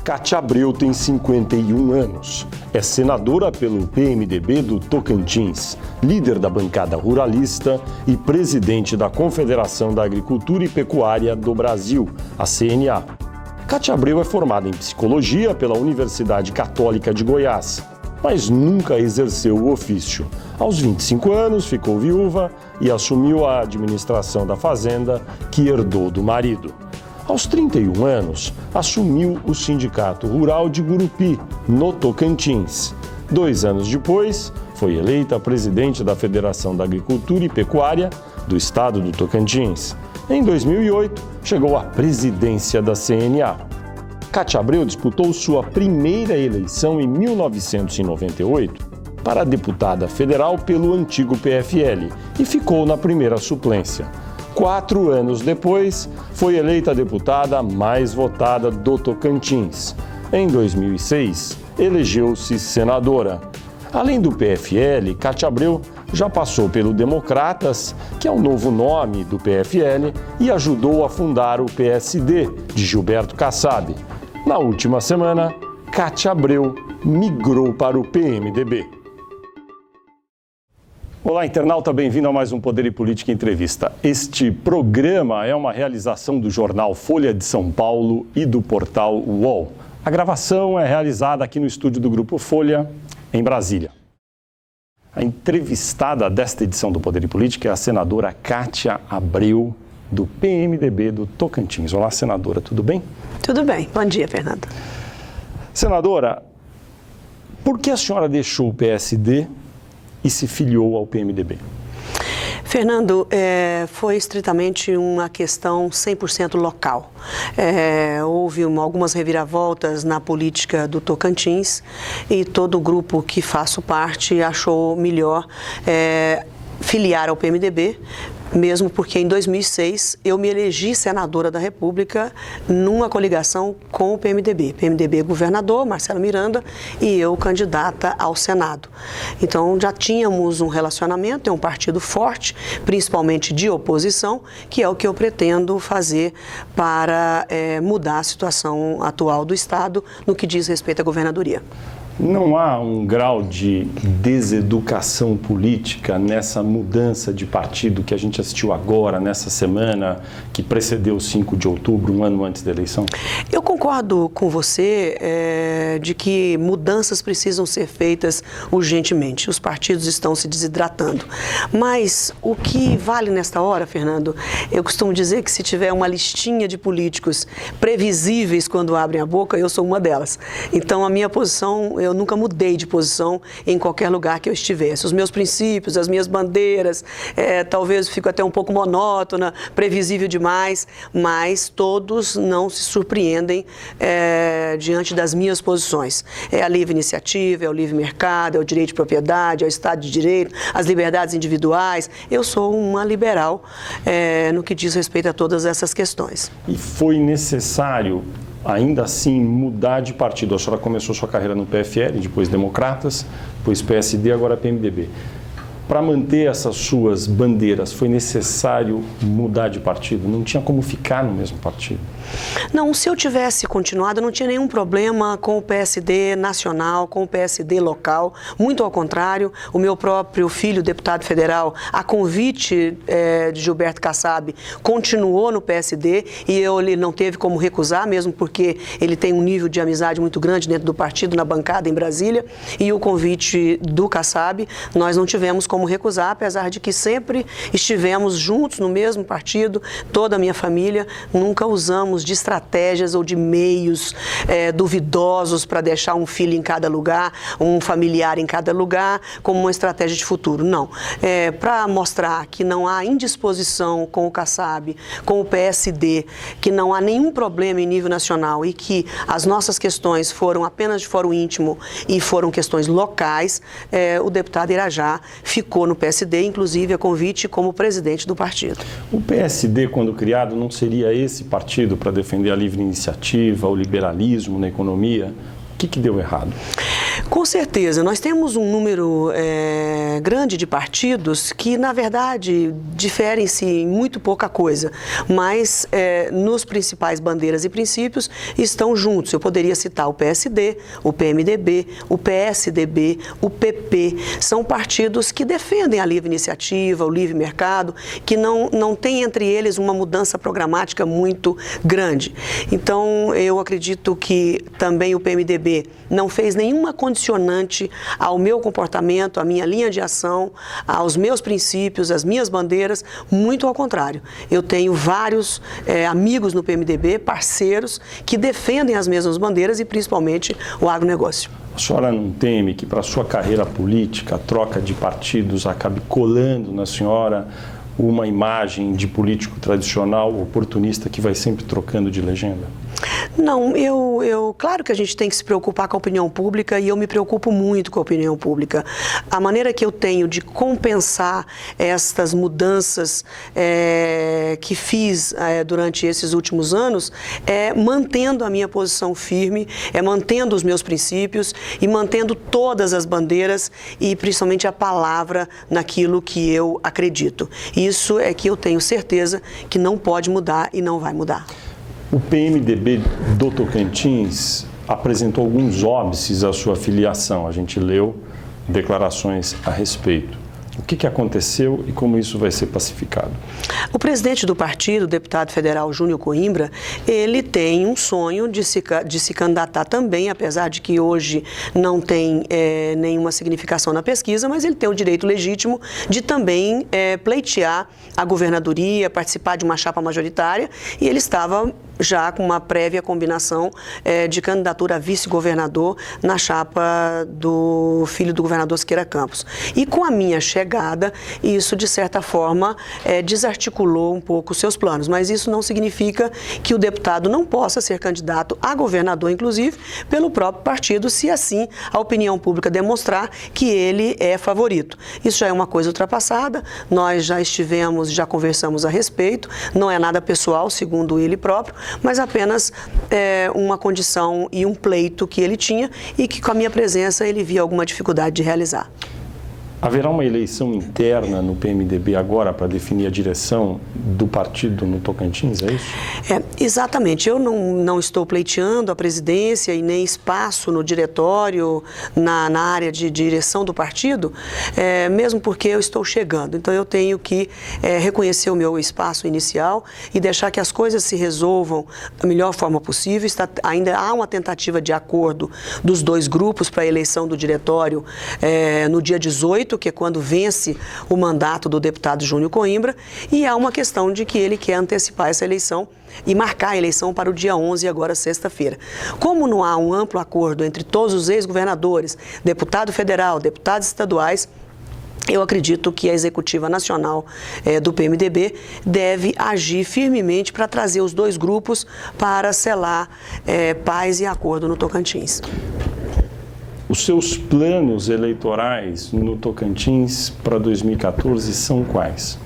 Cátia Abreu tem 51 anos. É senadora pelo PMDB do Tocantins, líder da bancada ruralista e presidente da Confederação da Agricultura e Pecuária do Brasil, a CNA. Cátia Abreu é formada em psicologia pela Universidade Católica de Goiás, mas nunca exerceu o ofício. Aos 25 anos, ficou viúva e assumiu a administração da fazenda que herdou do marido. Aos 31 anos, assumiu o Sindicato Rural de Gurupi, no Tocantins. 2 anos depois, foi eleita presidente da Federação da Agricultura e Pecuária do estado do Tocantins. Em 2008, chegou à presidência da CNA. Cátia Abreu disputou sua primeira eleição em 1998 para deputada federal pelo antigo PFL e ficou na primeira suplência. 4 anos depois, foi eleita a deputada mais votada do Tocantins. Em 2006, elegeu-se senadora. Além do PFL, Cátia Abreu já passou pelo Democratas, que é o novo nome do PFL, e ajudou a fundar o PSD, de Gilberto Kassab. Na última semana, Cátia Abreu migrou para o PMDB. Olá, internauta, bem-vindo a mais um Poder e Política Entrevista. Este programa é uma realização do jornal Folha de São Paulo e do portal UOL. A gravação é realizada aqui no estúdio do Grupo Folha, em Brasília. A entrevistada desta edição do Poder e Política é a senadora Cátia Abreu, do PMDB do Tocantins. Olá, senadora, tudo bem? Tudo bem. Bom dia, Fernando. Senadora, por que a senhora deixou o PSD e se filiou ao PMDB? Fernando, foi estritamente uma questão 100% local. Houve algumas reviravoltas na política do Tocantins e todo o grupo que faço parte achou melhor filiar ao PMDB, mesmo porque em 2006 eu me elegi senadora da República numa coligação com o PMDB. PMDB governador, Marcelo Miranda, e eu candidata ao Senado. Então já tínhamos um relacionamento, é um partido forte, principalmente de oposição, que é o que eu pretendo fazer para mudar a situação atual do Estado no que diz respeito à governadoria. Não há um grau de deseducação política nessa mudança de partido que a gente assistiu agora, nessa semana que precedeu o 5 de outubro, um ano antes da eleição? Eu concordo com você de que mudanças precisam ser feitas urgentemente. Os partidos estão se desidratando. Mas o que vale nesta hora, Fernando, eu costumo dizer que se tiver uma listinha de políticos previsíveis quando abrem a boca, eu sou uma delas. Então, a minha posição, eu nunca mudei de posição em qualquer lugar que eu estivesse. Os meus princípios, as minhas bandeiras, talvez fico até um pouco monótona, previsível demais, mas todos não se surpreendem diante das minhas posições. É a livre iniciativa, é o livre mercado, é o direito de propriedade, é o Estado de Direito, as liberdades individuais. Eu sou uma liberal no que diz respeito a todas essas questões. E foi necessário, ainda assim, mudar de partido? A senhora começou sua carreira no PFL, depois Democratas, depois PSD, agora PMDB. Para manter essas suas bandeiras, foi necessário mudar de partido? Não tinha como ficar no mesmo partido? Não, se eu tivesse continuado, eu não tinha nenhum problema com o PSD nacional, com o PSD local. Muito ao contrário, o meu próprio filho, deputado federal, a convite de Gilberto Kassab, continuou no PSD e ele não teve como recusar, mesmo porque ele tem um nível de amizade muito grande dentro do partido, na bancada em Brasília, e o convite do Kassab, nós não tivemos como recusar, apesar de que sempre estivemos juntos no mesmo partido, toda a minha família, nunca usamos de estratégias ou de meios duvidosos para deixar um filho em cada lugar, um familiar em cada lugar, como uma estratégia de futuro. Não. Para mostrar que não há indisposição com o Kassab, com o PSD, que não há nenhum problema em nível nacional e que as nossas questões foram apenas de fórum íntimo e foram questões locais, o deputado Irajá ficou no PSD, inclusive a convite como presidente do partido. O PSD, quando criado, não seria esse partido para defender a livre iniciativa, o liberalismo na economia? que deu errado? Com certeza, nós temos um número grande de partidos que, na verdade, diferem-se em muito pouca coisa, mas nos principais bandeiras e princípios estão juntos. Eu poderia citar o PSD, o PMDB, o PSDB, o PP. São partidos que defendem a livre iniciativa, o livre mercado, que não tem entre eles uma mudança programática muito grande. Então, eu acredito que também o PMDB não fez nenhuma condicionante ao meu comportamento, à minha linha de ação, aos meus princípios, às minhas bandeiras, muito ao contrário. Eu tenho vários amigos no PMDB, parceiros, que defendem as mesmas bandeiras e principalmente o agronegócio. A senhora não teme que para a sua carreira política a troca de partidos acabe colando na senhora uma imagem de político tradicional, oportunista, que vai sempre trocando de legenda? Não, claro que a gente tem que se preocupar com a opinião pública e eu me preocupo muito com a opinião pública. A maneira que eu tenho de compensar estas mudanças que fiz durante esses últimos anos é mantendo a minha posição firme, mantendo os meus princípios e mantendo todas as bandeiras e principalmente a palavra naquilo que eu acredito. Isso é que eu tenho certeza que não pode mudar e não vai mudar. O PMDB do Tocantins apresentou alguns óbices à sua filiação. A gente leu declarações a respeito. O que aconteceu e como isso vai ser pacificado? O presidente do partido, o deputado federal Júnior Coimbra, ele tem um sonho de se candidatar também, apesar de que hoje não tem nenhuma significação na pesquisa, mas ele tem o direito legítimo de também pleitear a governadoria, participar de uma chapa majoritária, e ele estava já com uma prévia combinação de candidatura a vice-governador na chapa do filho do governador Siqueira Campos. E com a minha chegada, isso de certa forma desarticulou um pouco os seus planos, mas isso não significa que o deputado não possa ser candidato a governador, inclusive, pelo próprio partido, se assim a opinião pública demonstrar que ele é favorito. Isso já é uma coisa ultrapassada, nós já conversamos a respeito, não é nada pessoal, segundo ele próprio, mas apenas uma condição e um pleito que ele tinha e que com a minha presença ele via alguma dificuldade de realizar. Haverá uma eleição interna no PMDB agora para definir a direção do partido no Tocantins, é isso? Exatamente. Eu não estou pleiteando a presidência e nem espaço no diretório, na área de direção do partido, mesmo porque eu estou chegando. Então eu tenho que reconhecer o meu espaço inicial e deixar que as coisas se resolvam da melhor forma possível. Ainda há uma tentativa de acordo dos dois grupos para a eleição do diretório no dia 18, que é quando vence o mandato do deputado Júnior Coimbra, e há uma questão de que ele quer antecipar essa eleição e marcar a eleição para o dia 11, agora sexta-feira. Como não há um amplo acordo entre todos os ex-governadores, deputado federal, deputados estaduais, eu acredito que a executiva nacional do PMDB deve agir firmemente para trazer os dois grupos para selar paz e acordo no Tocantins. Os seus planos eleitorais no Tocantins para 2014 são quais?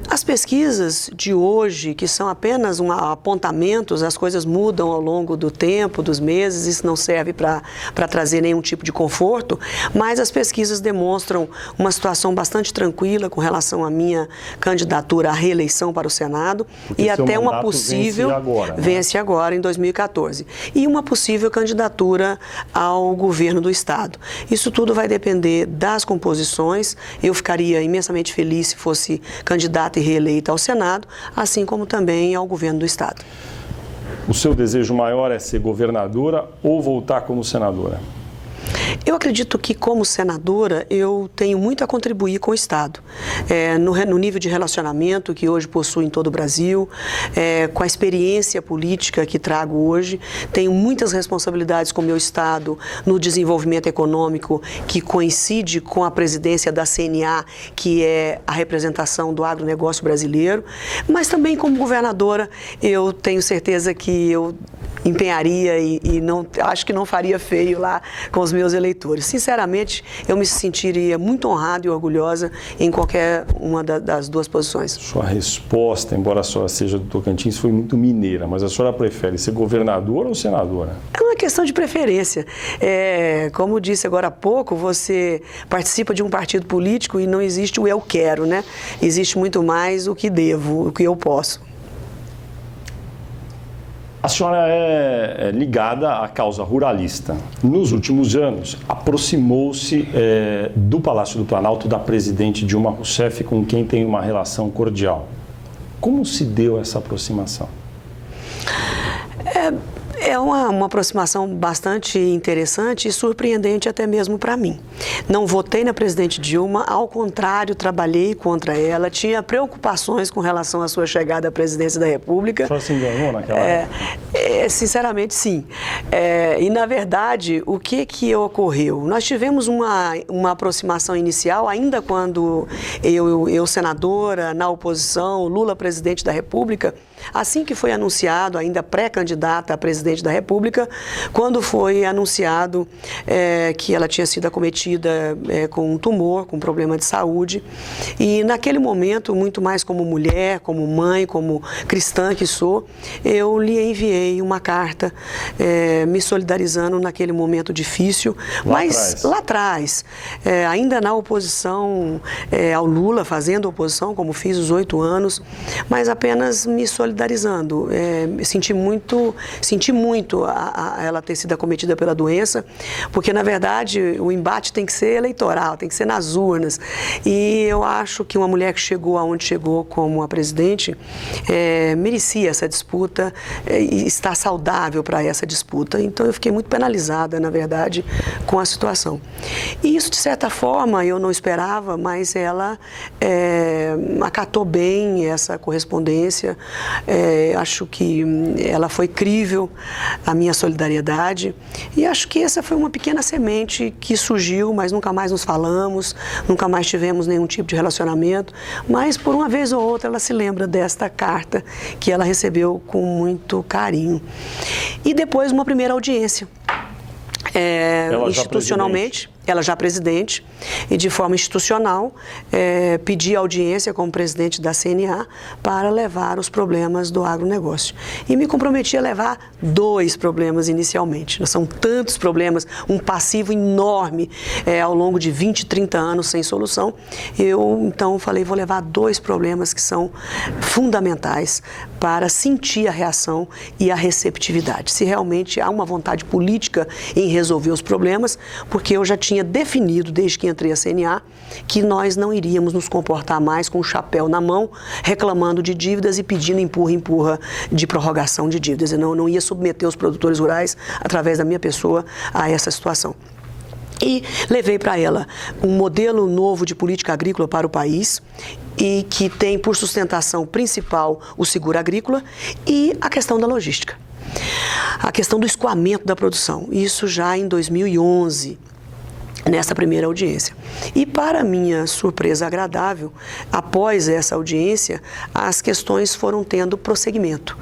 As pesquisas de hoje, que são apenas apontamentos, as coisas mudam ao longo do tempo, dos meses, isso não serve para trazer nenhum tipo de conforto, mas as pesquisas demonstram uma situação bastante tranquila com relação à minha candidatura à reeleição para o Senado. Porque e até uma possível vence agora em 2014 e uma possível candidatura ao governo do estado. Isso tudo vai depender das composições. Eu ficaria imensamente feliz se fosse candidata e reeleita ao Senado, assim como também ao governo do estado. O seu desejo maior é ser governadora ou voltar como senadora? Eu acredito que, como senadora, eu tenho muito a contribuir com o Estado, no nível de relacionamento que hoje possuo em todo o Brasil, com a experiência política que trago hoje. Tenho muitas responsabilidades com o meu Estado no desenvolvimento econômico, que coincide com a presidência da CNA, que é a representação do agronegócio brasileiro, mas também como governadora, eu tenho certeza que eu empenharia e acho que não faria feio lá com os meus eleitores. Sinceramente, eu me sentiria muito honrada e orgulhosa em qualquer uma das duas posições. Sua resposta, embora a senhora seja do Tocantins, foi muito mineira, mas a senhora prefere ser governadora ou senadora? Não é questão de preferência. Como disse agora há pouco, você participa de um partido político e não existe o eu quero, né? Existe muito mais o que devo, o que eu posso. A senhora é ligada à causa ruralista. Nos últimos anos, aproximou-se do Palácio do Planalto da presidente Dilma Rousseff, com quem tem uma relação cordial. Como se deu essa aproximação? É uma aproximação bastante interessante e surpreendente até mesmo para mim. Não votei na presidente Dilma, ao contrário, trabalhei contra ela, tinha preocupações com relação à sua chegada à presidência da República. A senhora se enganou naquela época? Sinceramente, sim. E, na verdade, o que ocorreu? Nós tivemos uma aproximação inicial, ainda quando eu senadora, na oposição, Lula presidente da República. Assim que foi anunciado, ainda pré-candidata a presidente da República, quando foi anunciado que ela tinha sido acometida com um tumor, com um problema de saúde, e naquele momento, muito mais como mulher, como mãe, como cristã que sou, eu lhe enviei uma carta me solidarizando naquele momento difícil, lá atrás, ainda na oposição ao Lula, fazendo oposição, como fiz os 8 anos, mas apenas me solidarizando. Senti muito ela ter sido acometida pela doença, porque, na verdade, o embate tem que ser eleitoral, tem que ser nas urnas. E eu acho que uma mulher que chegou aonde chegou como a presidente merecia essa disputa e está saudável para essa disputa. Então, eu fiquei muito penalizada, na verdade, com a situação. E isso, de certa forma, eu não esperava, mas ela acatou bem essa correspondência. Acho que ela foi crível, a minha solidariedade, e acho que essa foi uma pequena semente que surgiu, mas nunca mais nos falamos, nunca mais tivemos nenhum tipo de relacionamento, mas por uma vez ou outra ela se lembra desta carta que ela recebeu com muito carinho. E depois uma primeira audiência. Institucionalmente, ela já presidente, e de forma institucional, pedi audiência como presidente da CNA para levar os problemas do agronegócio. E me comprometi a levar 2 problemas inicialmente. São tantos problemas, um passivo enorme ao longo de 20, 30 anos sem solução. Eu, então, falei, vou levar 2 problemas que são fundamentais para sentir a reação e a receptividade. Se realmente há uma vontade política em resolver os problemas, porque eu já tinha definido, desde que entrei a CNA, que nós não iríamos nos comportar mais com o chapéu na mão, reclamando de dívidas e pedindo empurra de prorrogação de dívidas. Eu não ia submeter os produtores rurais, através da minha pessoa, a essa situação. E levei para ela um modelo novo de política agrícola para o país, e que tem por sustentação principal o seguro agrícola e a questão da logística. A questão do escoamento da produção, isso já em 2011, nessa primeira audiência. E, para minha surpresa agradável, após essa audiência, as questões foram tendo prosseguimento.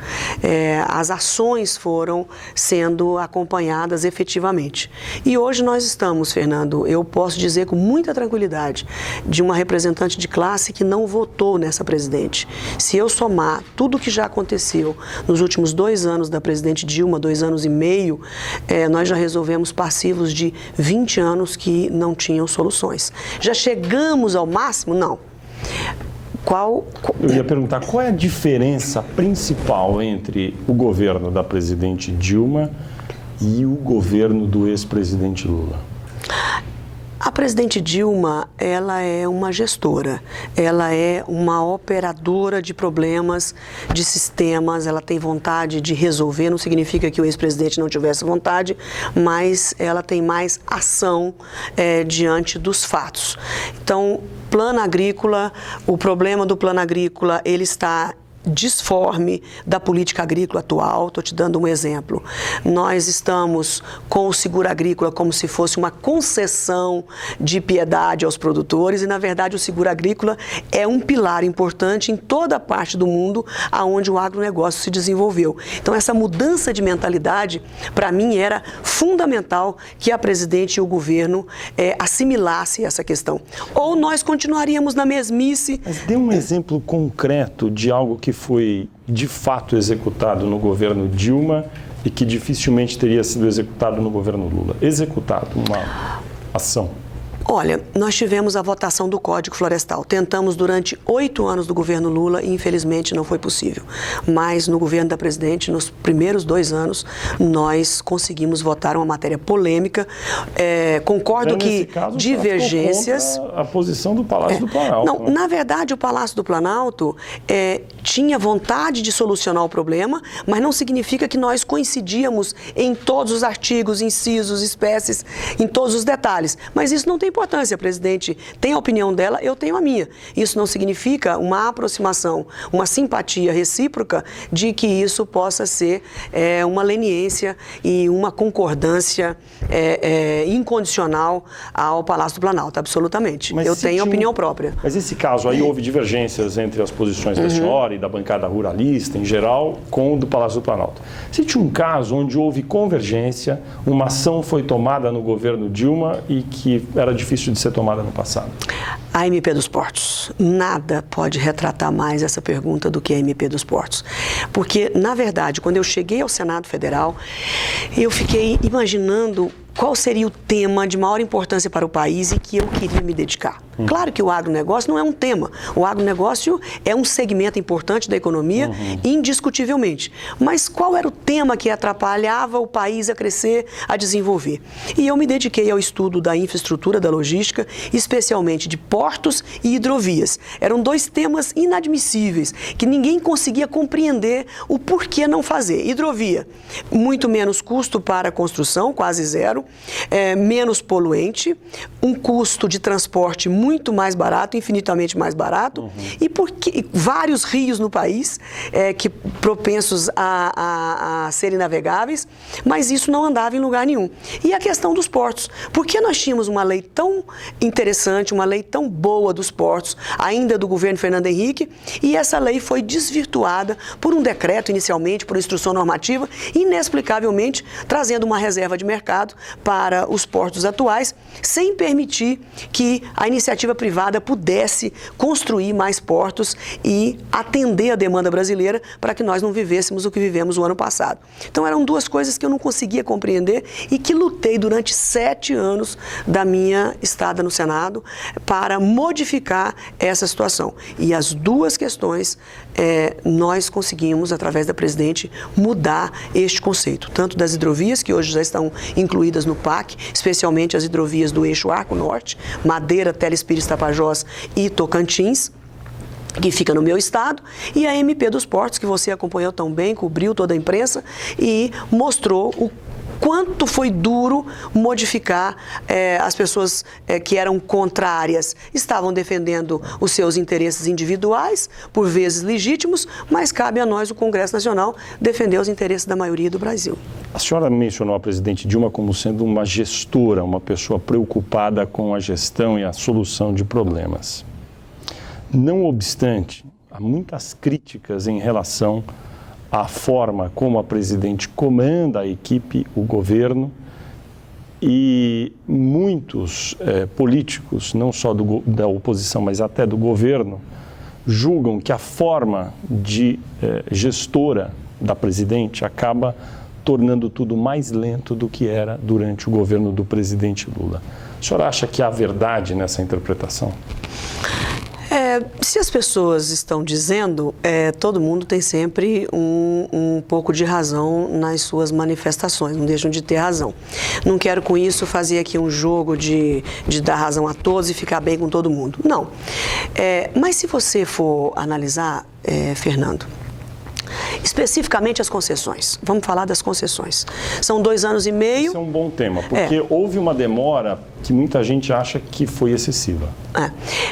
As ações foram sendo acompanhadas efetivamente. E hoje nós estamos, Fernando, eu posso dizer com muita tranquilidade, de uma representante de classe que não votou nessa presidente. Se eu somar tudo o que já aconteceu nos últimos 2 anos da presidente Dilma, 2 anos e meio, nós já resolvemos passivos de 20 anos que não tinham soluções. Já chegamos ao máximo? Não. Eu ia perguntar, qual é a diferença principal entre o governo da presidente Dilma e o governo do ex-presidente Lula? A presidente Dilma, ela é uma gestora, ela é uma operadora de problemas, de sistemas, ela tem vontade de resolver, não significa que o ex-presidente não tivesse vontade, mas ela tem mais ação diante dos fatos. Então, plano agrícola, o problema do plano agrícola, ele está disforme da política agrícola atual. Estou te dando um exemplo. Nós estamos com o seguro agrícola como se fosse uma concessão de piedade aos produtores e, na verdade, o seguro agrícola é um pilar importante em toda a parte do mundo onde o agronegócio se desenvolveu. Então, essa mudança de mentalidade, para mim, era fundamental que a presidente e o governo assimilassem essa questão. Ou nós continuaríamos na mesmice. Mas dê um exemplo concreto de algo que foi de fato executado no governo Dilma e que dificilmente teria sido executado no governo Lula? Executado, uma ação. Olha, nós tivemos a votação do Código Florestal. Tentamos durante 8 anos do governo Lula e infelizmente não foi possível. Mas no governo da presidente, nos primeiros 2 anos, nós conseguimos votar uma matéria polêmica. Concordo então, que caso, divergências... a posição do Palácio do Planalto. Não, né? Na verdade, o Palácio do Planalto tinha vontade de solucionar o problema, mas não significa que nós coincidíamos em todos os artigos, incisos, espécies, em todos os detalhes. Mas isso não tem importância. A presidente tem a opinião dela, eu tenho a minha. Isso não significa uma aproximação, uma simpatia recíproca de que isso possa ser uma leniência e uma concordância incondicional ao Palácio do Planalto, absolutamente. Mas eu tenho opinião própria. Mas esse caso aí houve divergências entre as posições da senhora e da bancada ruralista em geral com o do Palácio do Planalto. Se tinha um caso onde houve convergência, uma ação foi tomada no governo Dilma e que era difícil de ser tomada no passado? A MP dos Portos. Nada pode retratar mais essa pergunta do que a MP dos Portos. Porque, na verdade, quando eu cheguei ao Senado Federal, eu fiquei imaginando qual seria o tema de maior importância para o país e que eu queria me dedicar. Claro que o agronegócio não é um tema. O agronegócio é um segmento importante da economia, indiscutivelmente. Mas qual era o tema que atrapalhava o país a crescer, a desenvolver? E eu me dediquei ao estudo da infraestrutura, da logística, especialmente de portos e hidrovias. Eram 2 temas inadmissíveis, que ninguém conseguia compreender o porquê não fazer. Hidrovia, muito menos custo para a construção, quase zero, menos poluente, um custo de transporte muito mais barato, infinitamente mais barato, e porque vários rios no país que propensos a serem navegáveis, mas isso não andava em lugar nenhum. E a questão dos portos, porque nós tínhamos uma lei tão interessante, uma lei tão boa dos portos, ainda do governo Fernando Henrique, e essa lei foi desvirtuada por um decreto inicialmente, por instrução normativa, inexplicavelmente trazendo uma reserva de mercado para os portos atuais, sem permitir que a iniciativa privada pudesse construir mais portos e atender a demanda brasileira para que nós não vivêssemos o que vivemos o ano passado. Então eram 2 coisas que eu não conseguia compreender e que lutei durante 7 anos da minha estada no Senado para modificar essa situação. E as 2 questões nós conseguimos, através da presidente, mudar este conceito, tanto das hidrovias, que hoje já estão incluídas no PAC, especialmente as hidrovias do eixo Arco Norte, Madeira, Telespires, Tapajós e Tocantins, que fica no meu estado, e a MP dos Portos, que você acompanhou tão bem, cobriu toda a imprensa e mostrou o quanto foi duro modificar. As pessoas que eram contrárias estavam defendendo os seus interesses individuais, por vezes legítimos, mas cabe a nós, o Congresso Nacional, defender os interesses da maioria do Brasil. A senhora mencionou a presidente Dilma como sendo uma gestora, uma pessoa preocupada com a gestão e a solução de problemas. Não obstante, há muitas críticas em relação à forma como a presidente comanda a equipe, o governo, e muitos políticos, não só da oposição, mas até do governo, julgam que a forma de gestora da presidente acaba tornando tudo mais lento do que era durante o governo do presidente Lula. A senhora acha que há verdade nessa interpretação? Se as pessoas estão dizendo, todo mundo tem sempre um pouco de razão nas suas manifestações, não deixam de ter razão. Não quero com isso fazer aqui um jogo de dar razão a todos e ficar bem com todo mundo. Não. Mas se você for analisar, Fernando, especificamente as concessões. Vamos falar das concessões. São 2 anos e meio. Isso é um bom tema, porque houve uma demora que muita gente acha que foi excessiva.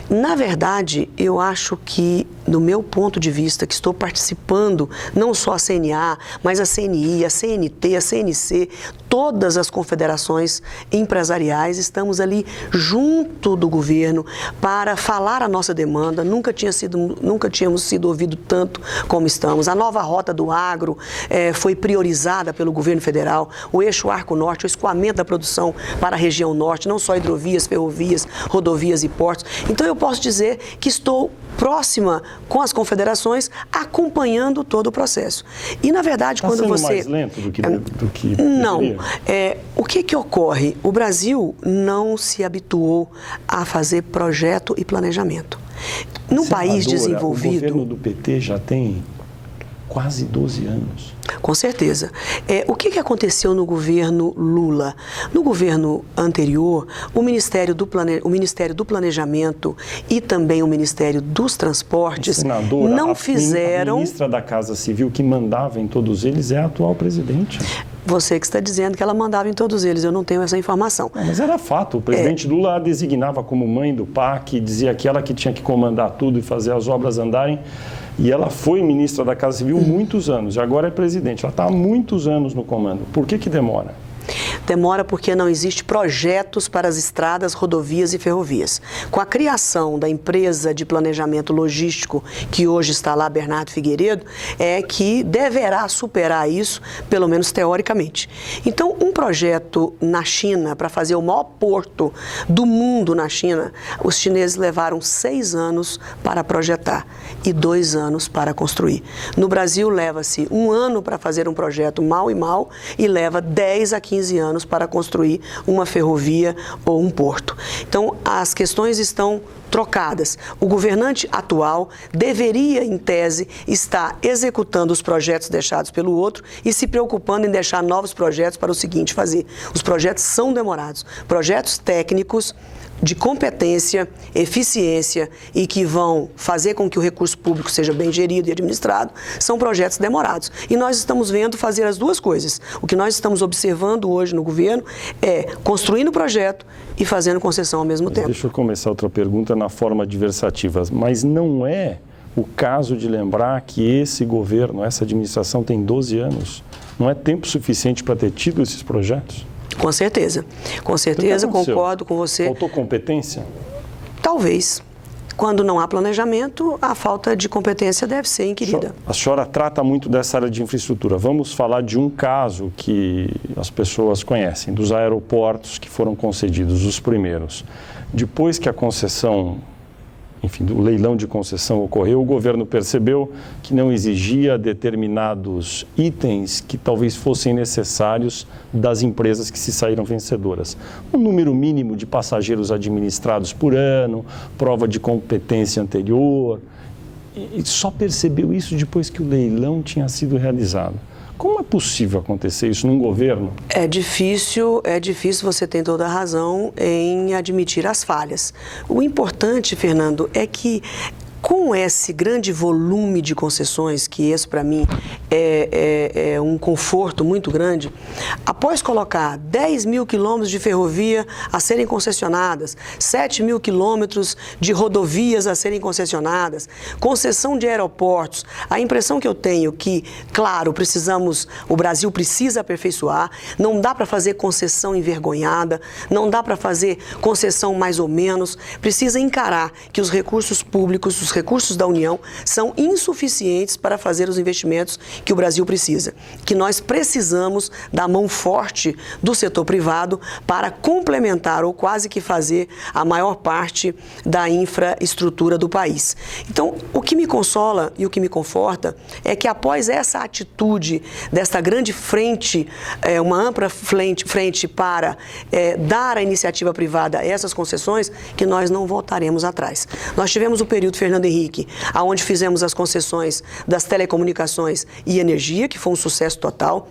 Na verdade, eu acho que, do meu ponto de vista, que estou participando, não só a CNA, mas a CNI, a CNT, a CNC, todas as confederações empresariais, estamos ali junto do governo para falar a nossa demanda. Nunca tínhamos sido ouvido tanto como estamos. A nova rota rota do agro foi priorizada pelo governo federal, o eixo Arco-Norte, o escoamento da produção para a região norte, não só hidrovias, ferrovias, rodovias e portos. Então eu posso dizer que estou próxima com as confederações, acompanhando todo o processo. E, na verdade, quando sendo você... mais lento do que Não. deveria? O que ocorre? O Brasil não se habituou a fazer projeto e planejamento. Num país desenvolvido... O governo do PT já tem quase 12 anos. Com certeza. O que aconteceu no governo Lula? No governo anterior, o Ministério do Planejamento e também o Ministério dos Transportes Senadora, não fizeram... A ministra da Casa Civil que mandava em todos eles é a atual presidente. Você que está dizendo que ela mandava em todos eles, eu não tenho essa informação. Mas era fato, o presidente Lula a designava como mãe do PAC, dizia que ela que tinha que comandar tudo e fazer as obras andarem, e ela foi ministra da Casa Civil muitos anos, e agora é presidente. Ela está há muitos anos no comando. Por que demora? Demora porque não existe projetos para as estradas, rodovias e ferrovias. Com a criação da empresa de planejamento logístico, que hoje está lá, Bernardo Figueiredo, é que deverá superar isso, pelo menos teoricamente. Então, um projeto na China, para fazer o maior porto do mundo na China, os chineses levaram 6 anos para projetar e 2 anos para construir. No Brasil, leva-se 1 ano para fazer um projeto mal e leva 10 a 15 anos para construir uma ferrovia ou um porto. Então, as questões estão trocadas. O governante atual deveria, em tese, estar executando os projetos deixados pelo outro e se preocupando em deixar novos projetos para o seguinte fazer. Os projetos são demorados. Projetos técnicos de competência, eficiência e que vão fazer com que o recurso público seja bem gerido e administrado, são projetos demorados. E nós estamos vendo fazer as duas coisas. O que nós estamos observando hoje no governo é construindo o projeto e fazendo concessão ao mesmo tempo. Deixa eu começar outra pergunta na forma adversativa, mas não é o caso de lembrar que esse governo, essa administração tem 12 anos, não é tempo suficiente para ter tido esses projetos? Com certeza, concordo com você. Faltou competência? Talvez. Quando não há planejamento, a falta de competência deve ser inquirida. A senhora trata muito dessa área de infraestrutura. Vamos falar de um caso que as pessoas conhecem, dos aeroportos que foram concedidos, os primeiros. Depois que a concessão, enfim, o leilão de concessão ocorreu, o governo percebeu que não exigia determinados itens que talvez fossem necessários das empresas que se saíram vencedoras. Um número mínimo de passageiros administrados por ano, prova de competência anterior, e só percebeu isso depois que o leilão tinha sido realizado. Como é possível acontecer isso num governo? É difícil, você tem toda a razão em admitir as falhas. O importante, Fernando, é que com esse grande volume de concessões, que esse para mim é um conforto muito grande, após colocar 10 mil quilômetros de ferrovia a serem concessionadas, 7 mil quilômetros de rodovias a serem concessionadas, concessão de aeroportos, a impressão que eu tenho que, claro, o Brasil precisa aperfeiçoar, não dá para fazer concessão envergonhada, não dá para fazer concessão mais ou menos, precisa encarar que os recursos públicos, os recursos da União são insuficientes para fazer os investimentos que o Brasil precisa, que nós precisamos da mão forte do setor privado para complementar ou quase que fazer a maior parte da infraestrutura do país. Então, o que me consola e o que me conforta é que após essa atitude desta grande frente, uma ampla frente para dar à iniciativa privada essas concessões, que nós não voltaremos atrás. Nós tivemos o período Fernando Henrique, onde fizemos as concessões das telecomunicações e energia, que foi um sucesso total.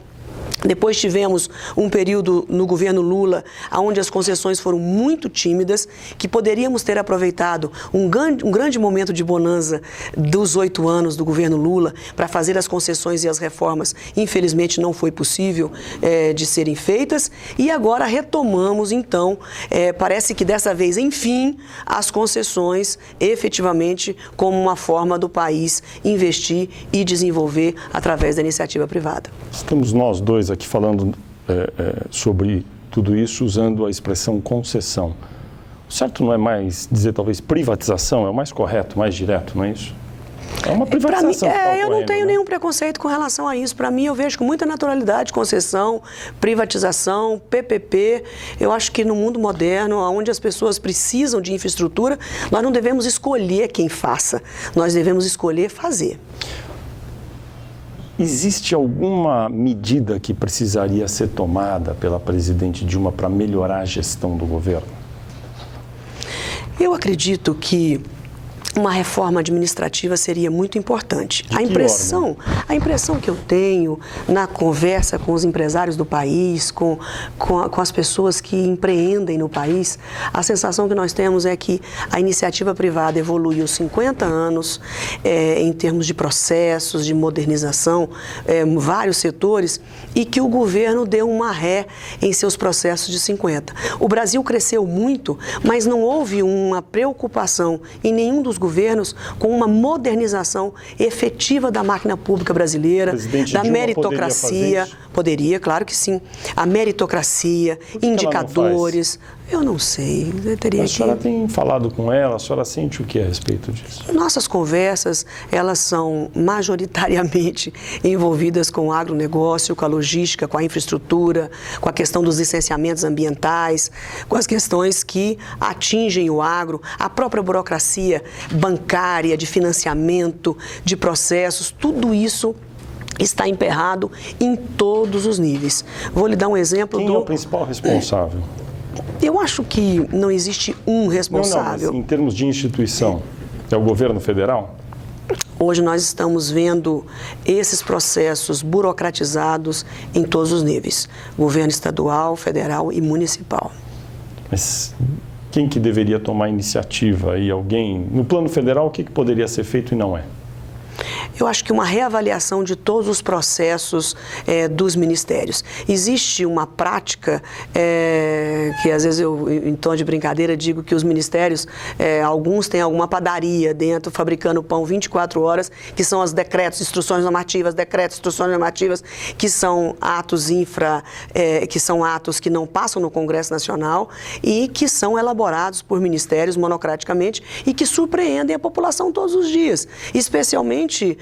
Depois tivemos um período no governo Lula, onde as concessões foram muito tímidas, que poderíamos ter aproveitado um grande momento de bonança dos 8 anos do governo Lula para fazer as concessões e as reformas. Infelizmente não foi possível de serem feitas e agora retomamos então, parece que dessa vez, enfim, as concessões efetivamente como uma forma do país investir e desenvolver através da iniciativa privada. Estamos nós dois aqui falando sobre tudo isso usando a expressão concessão. O certo não é mais dizer talvez privatização, é o mais correto, mais direto, não é isso? É uma privatização. Eu não tenho nenhum preconceito com relação a isso. Para mim, eu vejo com muita naturalidade concessão, privatização, PPP. Eu acho que no mundo moderno, onde as pessoas precisam de infraestrutura, nós não devemos escolher quem faça, nós devemos escolher fazer. Existe alguma medida que precisaria ser tomada pela presidente Dilma para melhorar a gestão do governo? Eu acredito que uma reforma administrativa seria muito importante. A impressão que eu tenho na conversa com os empresários do país, com as pessoas que empreendem no país, a sensação que nós temos é que a iniciativa privada evoluiu 50 anos em termos de processos, de modernização, vários setores, e que o governo deu uma ré em seus processos de 50. O Brasil cresceu muito, mas não houve uma preocupação em nenhum dos governos com uma modernização efetiva da máquina pública brasileira, da meritocracia. Poderia, claro que sim. A meritocracia, indicadores. Eu não sei. A senhora tem falado com ela, a senhora sente o que a respeito disso? Nossas conversas, elas são majoritariamente envolvidas com o agronegócio, com a logística, com a infraestrutura, com a questão dos licenciamentos ambientais, com as questões que atingem o agro, a própria burocracia bancária, de financiamento, de processos, tudo isso está emperrado em todos os níveis. Vou lhe dar um exemplo. Quem é o principal responsável? Eu acho que não existe um responsável. Não, mas em termos de instituição, é o governo federal? Hoje nós estamos vendo esses processos burocratizados em todos os níveis. Governo estadual, federal e municipal. Mas quem que deveria tomar iniciativa? E alguém, no plano federal, o que poderia ser feito e não é? Eu acho que uma reavaliação de todos os processos dos ministérios. Existe uma prática que às vezes eu, em tom de brincadeira, digo que os ministérios, alguns têm alguma padaria dentro, fabricando pão 24 horas, que são os decretos, instruções normativas, que são atos que são atos que não passam no Congresso Nacional e que são elaborados por ministérios monocraticamente e que surpreendem a população todos os dias, especialmente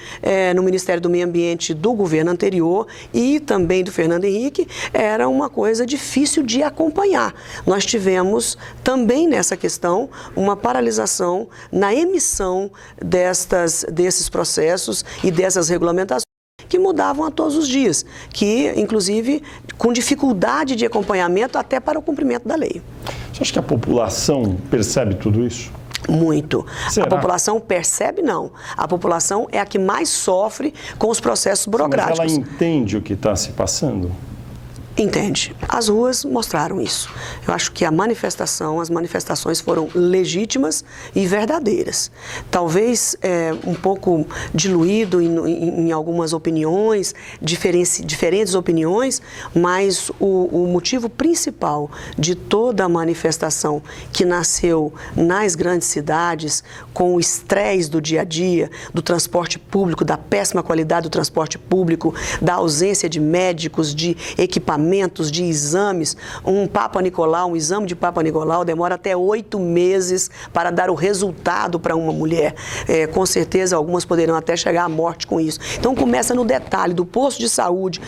no Ministério do Meio Ambiente do governo anterior e também do Fernando Henrique, era uma coisa difícil de acompanhar. Nós tivemos também nessa questão uma paralisação na emissão desses processos e dessas regulamentações que mudavam a todos os dias, que inclusive com dificuldade de acompanhamento até para o cumprimento da lei. Você acha que a população percebe tudo isso? Muito. Será? A população percebe, não. A população é a que mais sofre com os processos burocráticos. Mas ela entende o que está se passando? Entende. As ruas mostraram isso. Eu acho que as manifestações foram legítimas e verdadeiras. Talvez um pouco diluído em algumas opiniões, diferentes opiniões, mas o motivo principal de toda a manifestação que nasceu nas grandes cidades, com o estresse do dia a dia, do transporte público, da péssima qualidade do transporte público, da ausência de médicos, de equipamentos, de exames. Um exame de Papa Nicolau demora até 8 meses para dar o resultado para uma mulher. Com certeza, algumas poderão até chegar à morte com isso. Então, começa no detalhe do posto de saúde,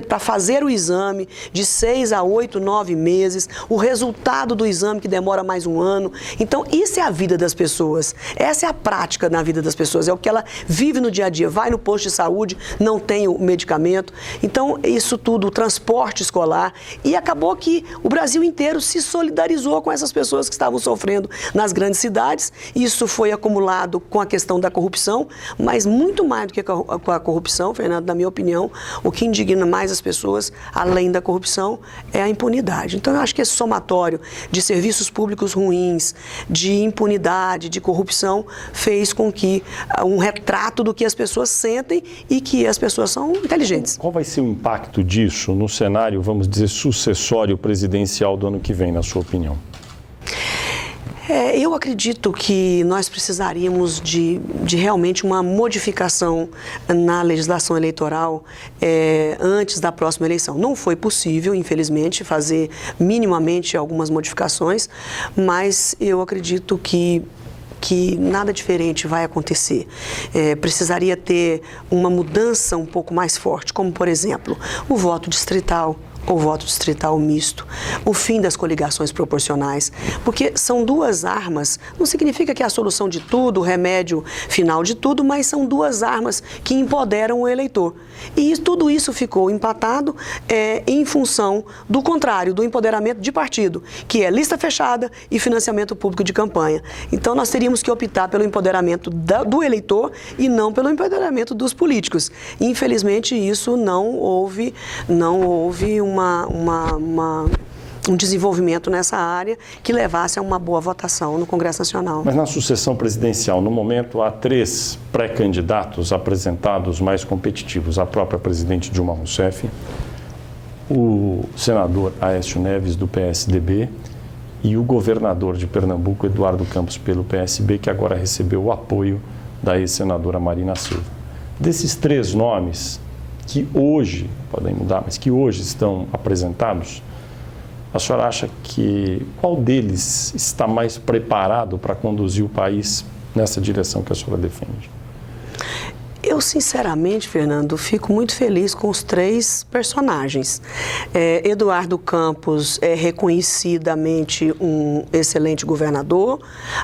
para fazer o exame de 6 a 8, 9 meses, o resultado do exame que demora mais um ano. Então, isso é a vida das pessoas. Essa é a prática na vida das pessoas. É o que ela vive no dia a dia. Vai no posto de saúde, não tem o medicamento. Então, isso tudo, o transporte escolar, e acabou que o Brasil inteiro se solidarizou com essas pessoas que estavam sofrendo nas grandes cidades. Isso foi acumulado com a questão da corrupção, mas muito mais do que com a corrupção, Fernando, na minha opinião, o que indigna mais as pessoas, além da corrupção, é a impunidade. Então, eu acho que esse somatório de serviços públicos ruins, de impunidade, de corrupção, fez com que um retrato do que as pessoas sentem e que as pessoas são inteligentes. Qual vai ser o impacto disso no cenário, vamos dizer, sucessório presidencial do ano que vem, na sua opinião? Eu acredito que nós precisaríamos de realmente uma modificação na legislação eleitoral antes da próxima eleição. Não foi possível, infelizmente, fazer minimamente algumas modificações, mas eu acredito que que nada diferente vai acontecer. Precisaria ter uma mudança um pouco mais forte, como, por exemplo, o voto distrital, ou voto distrital misto, o fim das coligações proporcionais, porque são duas armas, não significa que é a solução de tudo, o remédio final de tudo, mas são duas armas que empoderam o eleitor. E tudo isso ficou empatado em função do contrário, do empoderamento de partido, que é lista fechada e financiamento público de campanha. Então nós teríamos que optar pelo empoderamento do eleitor e não pelo empoderamento dos políticos. Infelizmente isso não houve um desenvolvimento nessa área que levasse a uma boa votação no Congresso Nacional. Mas na sucessão presidencial, no momento, há 3 pré-candidatos apresentados mais competitivos. A própria presidente Dilma Rousseff, o senador Aécio Neves, do PSDB, e o governador de Pernambuco, Eduardo Campos, pelo PSB, que agora recebeu o apoio da ex-senadora Marina Silva. Desses 3 nomes, que hoje, podem mudar, mas que hoje estão apresentados, a senhora acha que qual deles está mais preparado para conduzir o país nessa direção que a senhora defende? Eu, sinceramente, Fernando, fico muito feliz com os 3 personagens. Eduardo Campos é reconhecidamente um excelente governador.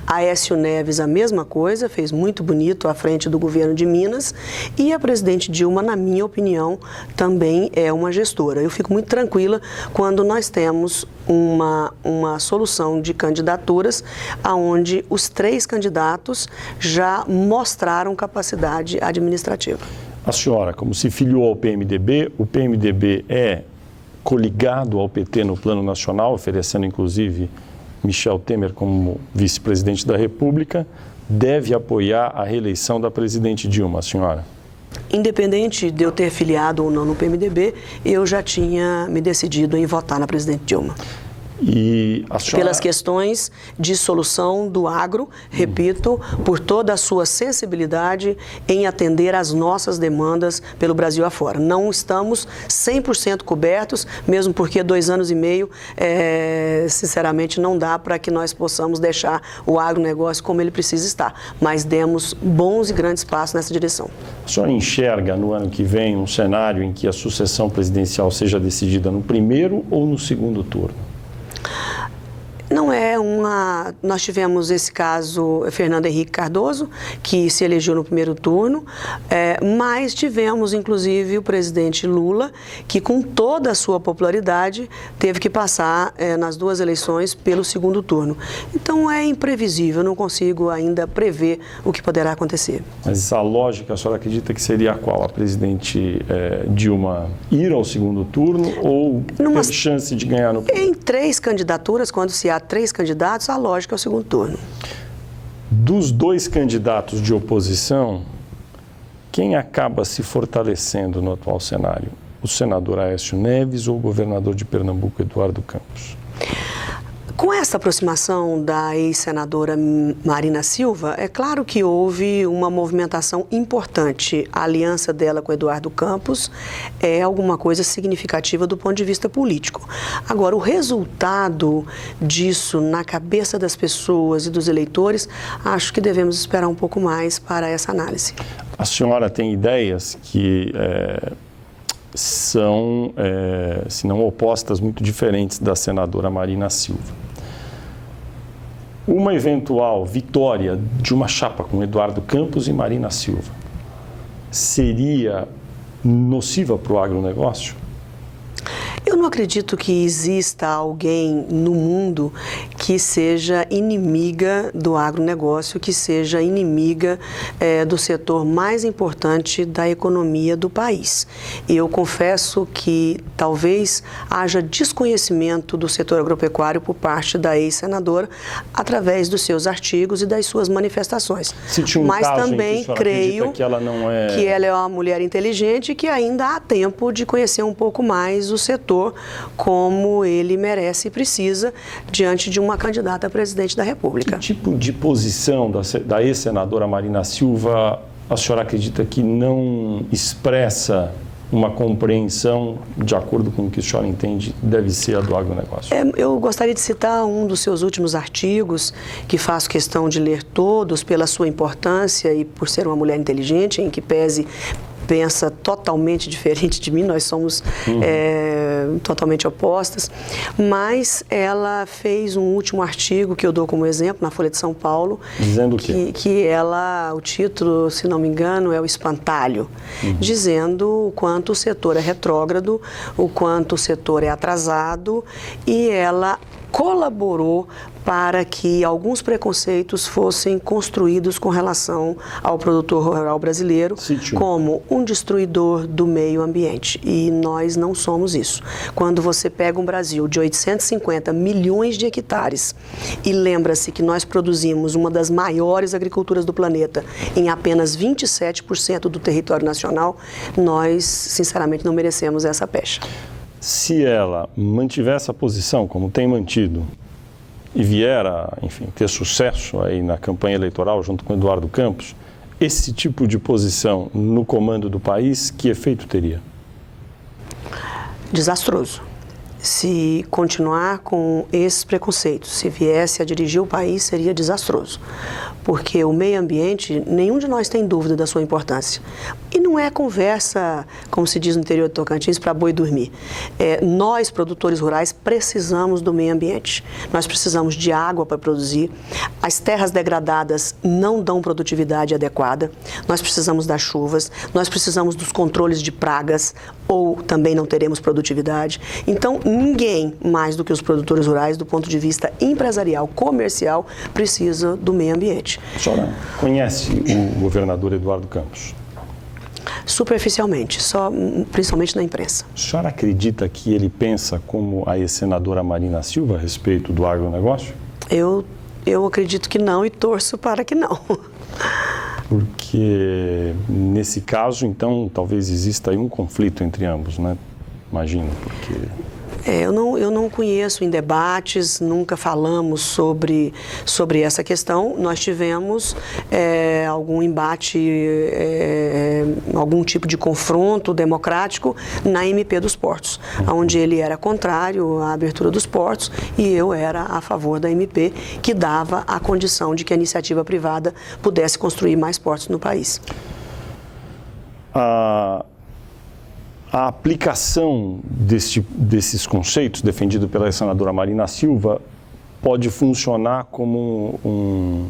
Aécio Neves, a mesma coisa, fez muito bonito à frente do governo de Minas. E a presidente Dilma, na minha opinião, também é uma gestora. Eu fico muito tranquila quando nós temos uma solução de candidaturas onde os 3 candidatos já mostraram capacidade administrativa. A senhora, como se filiou ao PMDB, o PMDB é coligado ao PT no plano nacional, oferecendo inclusive Michel Temer como vice-presidente da República, deve apoiar a reeleição da presidente Dilma, a senhora? Independente de eu ter filiado ou não no PMDB, eu já tinha me decidido em votar na presidente Dilma. E a senhora... Pelas questões de solução do agro, repito, por toda a sua sensibilidade em atender às nossas demandas pelo Brasil afora. Não estamos 100% cobertos, mesmo porque 2 anos e meio, sinceramente, não dá para que nós possamos deixar o agronegócio como ele precisa estar. Mas demos bons e grandes passos nessa direção. A senhora enxerga no ano que vem um cenário em que a sucessão presidencial seja decidida no primeiro ou no segundo turno? Não é uma... Nós tivemos esse caso, Fernando Henrique Cardoso, que se elegeu no primeiro turno, mas tivemos, inclusive, o presidente Lula, que com toda a sua popularidade, teve que passar nas 2 eleições pelo segundo turno. Então é imprevisível, eu não consigo ainda prever o que poderá acontecer. Mas a lógica, a senhora acredita que seria qual? A presidente Dilma ir ao segundo turno ou ter chance de ganhar no primeiro? Em 3 candidaturas, quando se há 3 candidatos, a lógica é o segundo turno. Dos 2 candidatos de oposição, quem acaba se fortalecendo no atual cenário? O senador Aécio Neves ou o governador de Pernambuco, Eduardo Campos? Com essa aproximação da ex-senadora Marina Silva, é claro que houve uma movimentação importante. A aliança dela com Eduardo Campos é alguma coisa significativa do ponto de vista político. Agora, o resultado disso na cabeça das pessoas e dos eleitores, acho que devemos esperar um pouco mais para essa análise. A senhora tem ideias que são, se não opostas, muito diferentes da senadora Marina Silva. Uma eventual vitória de uma chapa com Eduardo Campos e Marina Silva seria nociva para o agronegócio? Eu não acredito que exista alguém no mundo que seja inimiga do agronegócio, que seja inimiga do setor mais importante da economia do país. Eu confesso que talvez haja desconhecimento do setor agropecuário por parte da ex-senadora através dos seus artigos e das suas manifestações. Mas também creio que ela é uma mulher inteligente e que ainda há tempo de conhecer um pouco mais o setor como ele merece e precisa diante de uma candidata a presidente da República. Que tipo de posição da ex-senadora Marina Silva a senhora acredita que não expressa uma compreensão de acordo com o que a senhora entende deve ser a do agronegócio? Eu gostaria de citar um dos seus últimos artigos, que faço questão de ler todos pela sua importância e por ser uma mulher inteligente, em que pensa totalmente diferente de mim, nós somos totalmente opostas, mas ela fez um último artigo que eu dou como exemplo na Folha de São Paulo. Dizendo o quê? Que o título, se não me engano, é o espantalho, dizendo o quanto o setor é retrógrado, o quanto o setor é atrasado, e ela colaborou para que alguns preconceitos fossem construídos com relação ao produtor rural brasileiro como um destruidor do meio ambiente. E nós não somos isso. Quando você pega um Brasil de 850 milhões de hectares e lembra-se que nós produzimos uma das maiores agriculturas do planeta em apenas 27% do território nacional, nós, sinceramente, não merecemos essa pecha. Se ela mantiver essa posição, como tem mantido, e vier a, enfim, ter sucesso aí na campanha eleitoral junto com Eduardo Campos, esse tipo de posição no comando do país, que efeito teria? Desastroso. Se continuar com esses preconceitos, se viesse a dirigir o país, seria desastroso. Porque o meio ambiente, nenhum de nós tem dúvida da sua importância. E não é conversa, como se diz no interior de Tocantins, para boi dormir. Nós, produtores rurais, precisamos do meio ambiente. Nós precisamos de água para produzir. As terras degradadas não dão produtividade adequada. Nós precisamos das chuvas, nós precisamos dos controles de pragas, ou também não teremos produtividade. Então, ninguém mais do que os produtores rurais, do ponto de vista empresarial, comercial, precisa do meio ambiente. A senhora conhece o governador Eduardo Campos? Superficialmente, principalmente na imprensa. A senhora acredita que ele pensa como a ex-senadora Marina Silva a respeito do agronegócio? Eu acredito que não e torço para que não. Porque, nesse caso, então, talvez exista aí um conflito entre ambos, né? Imagino, porque... Eu não conheço em debates, nunca falamos sobre essa questão. Nós tivemos algum embate, algum tipo de confronto democrático na MP dos Portos, onde ele era contrário à abertura dos portos e eu era a favor da MP, que dava a condição de que a iniciativa privada pudesse construir mais portos no país. A aplicação desses conceitos defendido pela senadora Marina Silva pode funcionar como um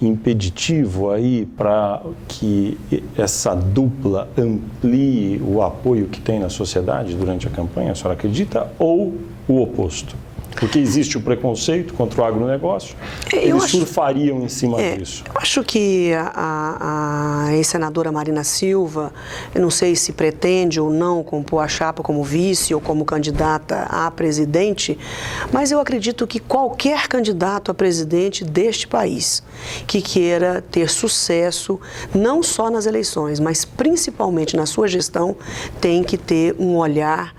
impeditivo aí para que essa dupla amplie o apoio que tem na sociedade durante a campanha? A senhora acredita? Ou o oposto? Porque existe o preconceito contra o agronegócio, eles surfariam em cima disso. Eu acho que a ex-senadora Marina Silva, eu não sei se pretende ou não compor a chapa como vice ou como candidata a presidente, mas eu acredito que qualquer candidato a presidente deste país que queira ter sucesso, não só nas eleições, mas principalmente na sua gestão, tem que ter um olhar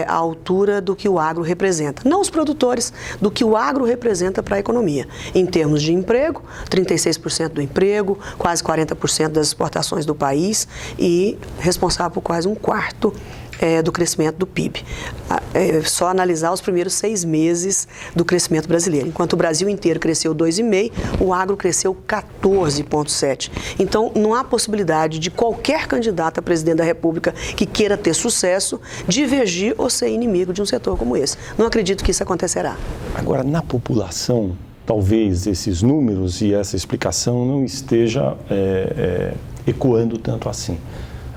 à altura do que o agro representa. Não os produtores, do que o agro representa para a economia. Em termos de emprego, 36% do emprego, quase 40% das exportações do país e responsável por quase um quarto do crescimento do PIB. Só analisar os primeiros 6 meses do crescimento brasileiro. Enquanto o Brasil inteiro cresceu 2,5%, o agro cresceu 14,7%. Então, não há possibilidade de qualquer candidato a presidente da República que queira ter sucesso divergir ou ser inimigo de um setor como esse. Não acredito que isso acontecerá. Agora, na população, talvez esses números e essa explicação não esteja ecoando tanto assim.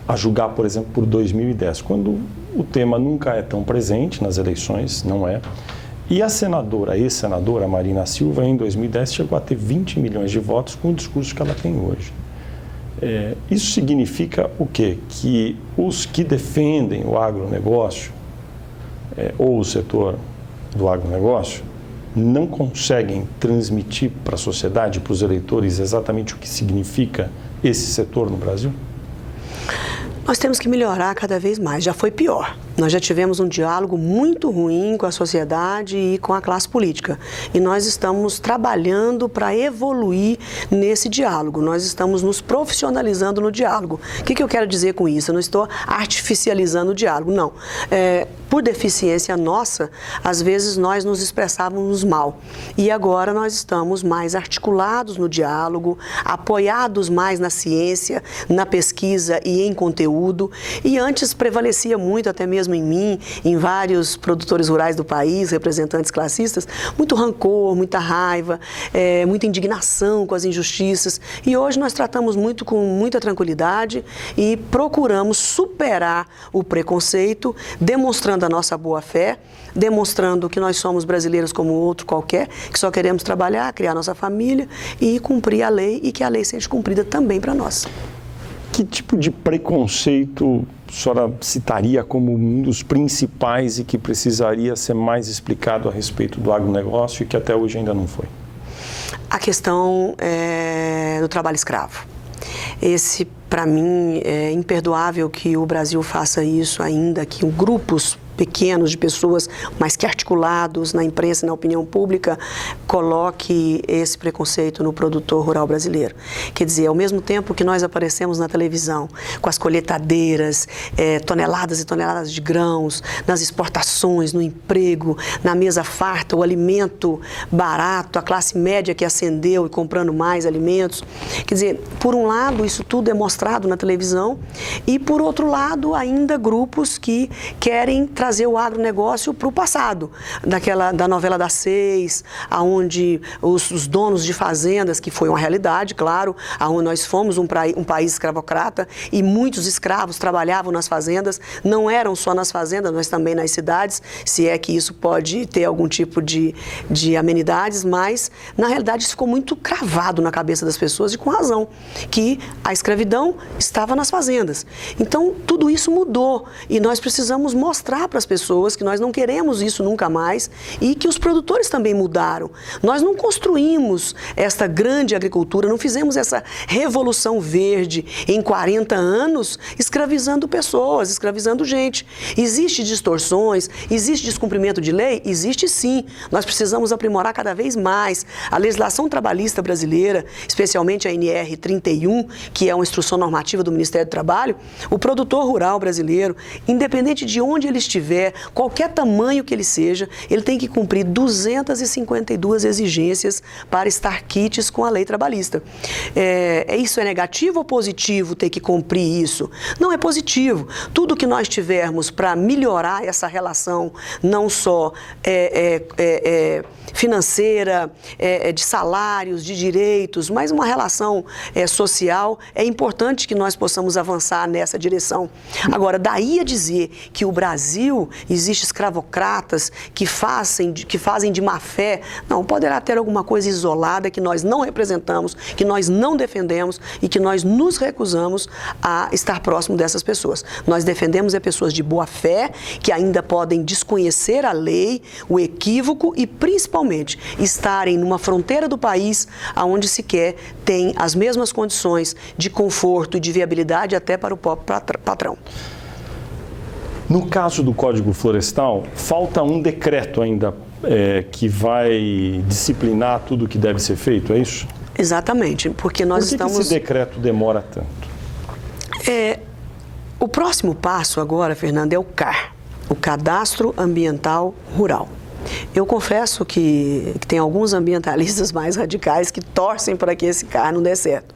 A julgar, por exemplo, por 2010, quando o tema nunca é tão presente nas eleições, não é. E a ex-senadora Marina Silva, em 2010, chegou a ter 20 milhões de votos com o discurso que ela tem hoje. Isso significa o quê? Que os que defendem o agronegócio, ou o setor do agronegócio, não conseguem transmitir para a sociedade, para os eleitores, exatamente o que significa esse setor no Brasil? Nós temos que melhorar cada vez mais, já foi pior. Nós já tivemos um diálogo muito ruim com a sociedade e com a classe política. E nós estamos trabalhando para evoluir nesse diálogo. Nós estamos nos profissionalizando no diálogo. O que eu quero dizer com isso? Eu não estou artificializando o diálogo, não. Por deficiência nossa, às vezes nós nos expressávamos mal. E agora nós estamos mais articulados no diálogo, apoiados mais na ciência, na pesquisa e em conteúdo. E antes prevalecia muito, até mesmo em mim, em vários produtores rurais do país, representantes classistas, muito rancor, muita raiva, muita indignação com as injustiças. E hoje nós tratamos muito com muita tranquilidade e procuramos superar o preconceito, demonstrando a nossa boa-fé, demonstrando que nós somos brasileiros como outro qualquer, que só queremos trabalhar, criar nossa família e cumprir a lei e que a lei seja cumprida também para nós. Que tipo de preconceito a senhora citaria como um dos principais e que precisaria ser mais explicado a respeito do agronegócio e que até hoje ainda não foi? A questão do trabalho escravo. Esse, para mim, é imperdoável que o Brasil faça isso ainda, que grupos pequenos de pessoas, mas que articulados na imprensa e na opinião pública, coloque esse preconceito no produtor rural brasileiro. Quer dizer, ao mesmo tempo que nós aparecemos na televisão com as colheitadeiras, toneladas e toneladas de grãos, nas exportações, no emprego, na mesa farta, o alimento barato, a classe média que ascendeu e comprando mais alimentos. Quer dizer, por um lado, isso tudo é mostrado na televisão e, por outro lado, ainda grupos que querem trazer o agronegócio para o passado, da novela das 6, onde os donos de fazendas, que foi uma realidade, claro, onde nós fomos um país escravocrata e muitos escravos trabalhavam nas fazendas, não eram só nas fazendas, mas também nas cidades, se é que isso pode ter algum tipo de amenidades, mas na realidade isso ficou muito cravado na cabeça das pessoas e com razão, que a escravidão estava nas fazendas. Então tudo isso mudou e nós precisamos mostrar para as pessoas que nós não queremos isso nunca mais e que os produtores também mudaram. Nós não construímos esta grande agricultura, não fizemos essa revolução verde em 40 anos escravizando pessoas, escravizando gente. Existem distorções, existe descumprimento de lei? Existe sim. Nós precisamos aprimorar cada vez mais a legislação trabalhista brasileira, especialmente a NR 31, que é uma instrução normativa do Ministério do Trabalho. O produtor rural brasileiro, independente de onde ele estiver, qualquer tamanho que ele seja, ele tem que cumprir 252 exigências para estar quites com a lei trabalhista. Isso é negativo ou positivo ter que cumprir isso? Não é positivo. Tudo que nós tivermos para melhorar essa relação, não só financeira, de salários, de direitos, mas uma relação social, é importante que nós possamos avançar nessa direção. Agora, daí a dizer que o Brasil existe escravocratas que fazem de má fé, não, poderá ter alguma coisa isolada que nós não representamos, que nós não defendemos e que nós nos recusamos a estar próximo dessas pessoas. Nós defendemos pessoas de boa fé, que ainda podem desconhecer a lei, o equívoco e principalmente estarem numa fronteira do país onde sequer tem as mesmas condições de conforto e de viabilidade até para o próprio patrão. No caso do Código Florestal, falta um decreto ainda que vai disciplinar tudo o que deve ser feito, é isso? Exatamente, porque nós estamos... Por que esse decreto demora tanto? O próximo passo agora, Fernando, é o CAR, o Cadastro Ambiental Rural. Eu confesso que tem alguns ambientalistas mais radicais que torcem para que esse CAR não dê certo.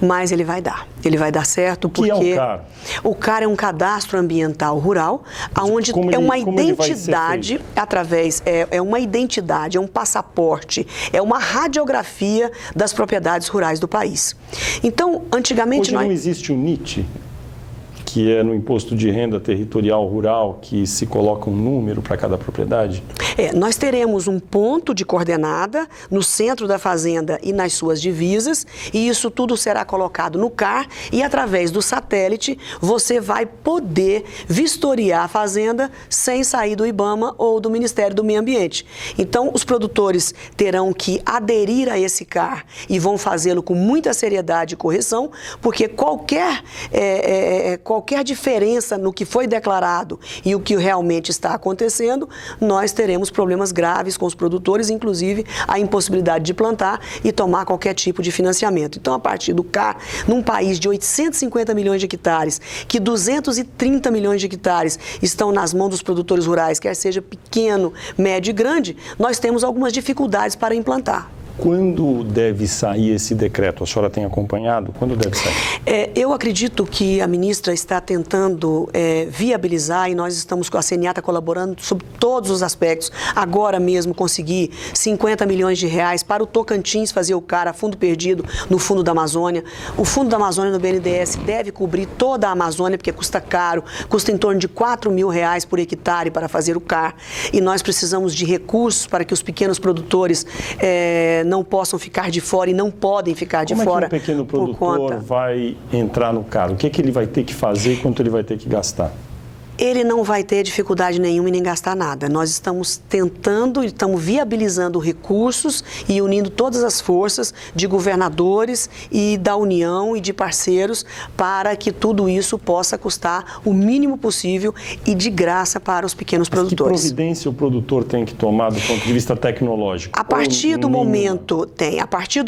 Mas ele vai dar. Ele vai dar certo porque... O que é o CAR? O CAR é um cadastro ambiental rural, onde é uma identidade, é uma identidade, é um passaporte, é uma radiografia das propriedades rurais do país. Então, antigamente... Hoje não existe o NIT, que é no Imposto de Renda Territorial Rural, que se coloca um número para cada propriedade? Nós teremos um ponto de coordenada no centro da fazenda e nas suas divisas, e isso tudo será colocado no CAR, e através do satélite você vai poder vistoriar a fazenda sem sair do IBAMA ou do Ministério do Meio Ambiente. Então, os produtores terão que aderir a esse CAR e vão fazê-lo com muita seriedade e correção, porque qualquer qualquer diferença no que foi declarado e o que realmente está acontecendo, nós teremos problemas graves com os produtores, inclusive a impossibilidade de plantar e tomar qualquer tipo de financiamento. Então, a partir do CAR, num país de 850 milhões de hectares, que 230 milhões de hectares estão nas mãos dos produtores rurais, quer seja pequeno, médio e grande, nós temos algumas dificuldades para implantar. Quando deve sair esse decreto? A senhora tem acompanhado? Quando deve sair? Eu acredito que a ministra está tentando viabilizar, e nós estamos com a CNA está colaborando sobre todos os aspectos. Agora mesmo conseguir 50 milhões de reais para o Tocantins fazer o CAR a fundo perdido no Fundo da Amazônia. O Fundo da Amazônia no BNDES deve cobrir toda a Amazônia, porque custa caro, custa em torno de R$4.000 por hectare para fazer o CAR. E nós precisamos de recursos para que os pequenos produtores não possam ficar de fora e não podem ficar de fora. Como é que um pequeno produtor vai entrar no CAR? O que é que ele vai ter que fazer e quanto ele vai ter que gastar? Ele não vai ter dificuldade nenhuma em nem gastar nada. Nós estamos tentando, estamos viabilizando recursos e unindo todas as forças de governadores e da União e de parceiros para que tudo isso possa custar o mínimo possível e de graça para os pequenos produtores. Que providência o produtor tem que tomar do ponto de vista tecnológico? A partir do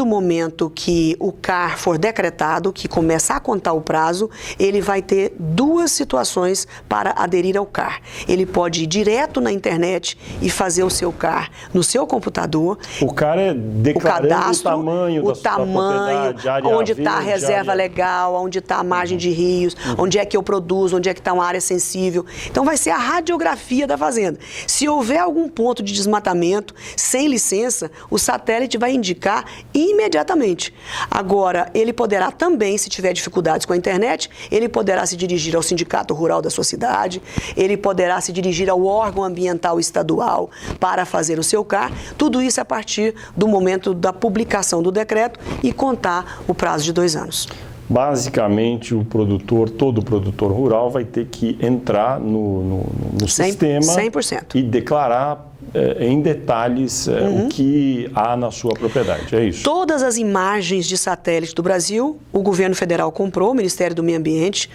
momento que o CAR for decretado, que começar a contar o prazo, ele vai ter duas situações para aderir ao CAR. Ele pode ir direto na internet e fazer o seu CAR no seu computador. O CAR é declarando cadastro, o tamanho da propriedade, área onde está a reserva área... legal, onde está a margem de rios, onde é que eu produzo, onde é que está uma área sensível. Então vai ser a radiografia da fazenda. Se houver algum ponto de desmatamento sem licença, o satélite vai indicar imediatamente. Agora, ele poderá também, se tiver dificuldades com a internet, ele poderá se dirigir ao sindicato rural da sua cidade, ele poderá se dirigir ao órgão ambiental estadual para fazer o seu CAR, tudo isso a partir do momento da publicação do decreto e contar o prazo de 2 anos. Basicamente, todo produtor rural vai ter que entrar no sistema 100%. E declarar em detalhes o que há na sua propriedade, é isso? Todas as imagens de satélite do Brasil, o governo federal comprou, o Ministério do Meio Ambiente,